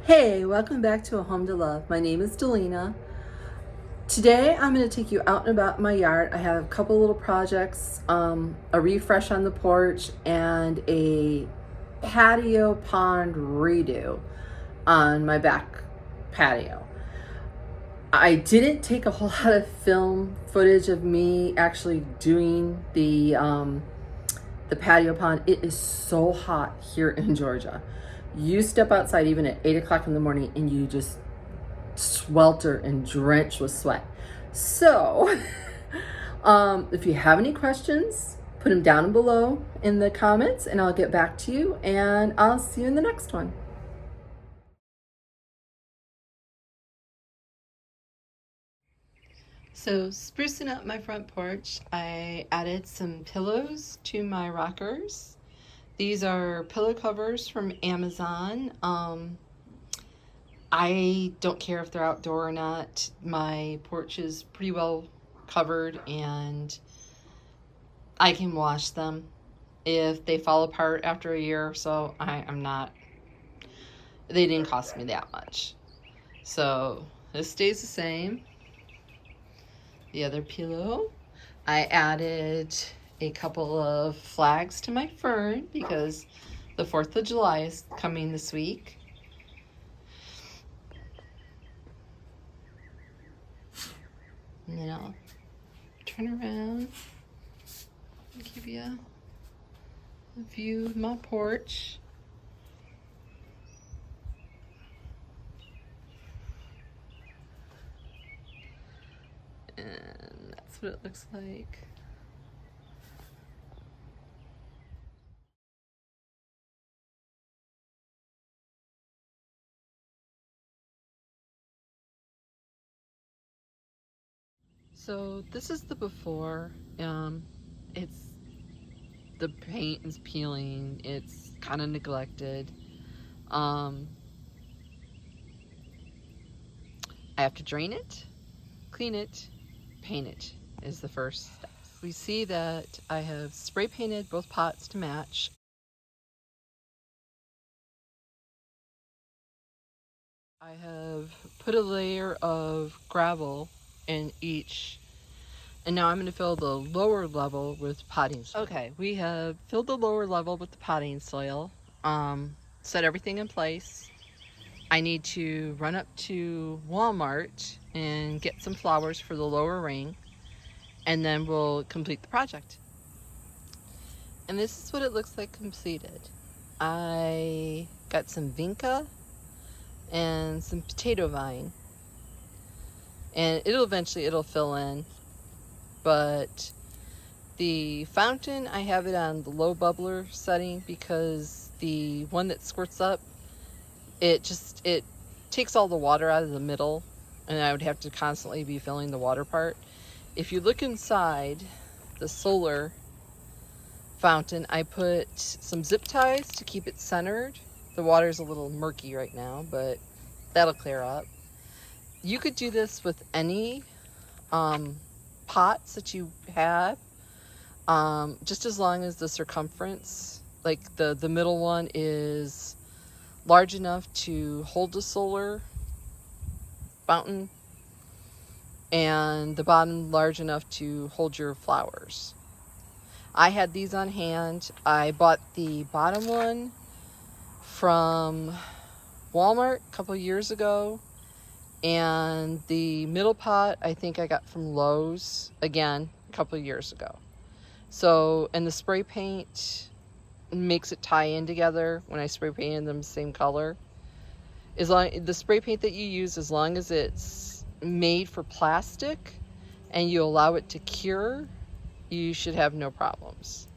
Hey, welcome back to A Home to Love. My name is Delina. Today I'm going to take you out and about my yard. I have a couple little projects, a refresh on the porch and a patio pond redo on my back patio. I didn't take a whole lot of film footage of me actually doing the patio pond. It is so hot here in Georgia. You step outside even at 8 o'clock in the morning and you just swelter and drench with sweat. So if you have any questions, put them down below in the comments and I'll get back to you, and I'll see you in the next one. So sprucing up my front porch, I added some pillows to my rockers. These are pillow covers from Amazon. I don't care if they're outdoor or not. My porch is pretty well covered and I can wash them. If they fall apart after a year or so, I'm not, they didn't cost me that much. So this stays the same. The other pillow, I added a couple of flags to my fern because the 4th of July is coming this week. And then I'll turn around and give you a view of my porch. And that's what it looks like. So this is the before. It's, the paint is peeling. It's kind of neglected. I have to drain it, clean it, paint it is the first step. We see that I have spray painted both pots to match. I have put a layer of gravel in each, and now I'm going to fill the lower level with potting soil. Okay, we have filled the lower level with the potting soil, set everything in place. I need to run up to Walmart and get some flowers for the lower ring, and then we'll complete the project. And this is what it looks like completed. I got some vinca and some potato vine, and it'll fill in, but the fountain, I have it on the low bubbler setting because the one that squirts up, it takes all the water out of the middle, and I would have to constantly be filling the water part. If you look inside the solar fountain, I put some zip ties to keep it centered. The water's a little murky right now, but that'll clear up. You could do this with any pots that you have, just as long as the circumference, like the middle one, is large enough to hold the solar fountain and the bottom large enough to hold your flowers. I had these on hand. I bought the bottom one from Walmart a couple years ago, and the middle pot I think I got from Lowe's again a couple years ago. So, and the spray paint makes it tie in together when I spray painted them the same color. The spray paint that you use, as long as it's made for plastic and you allow it to cure, you should have no problems.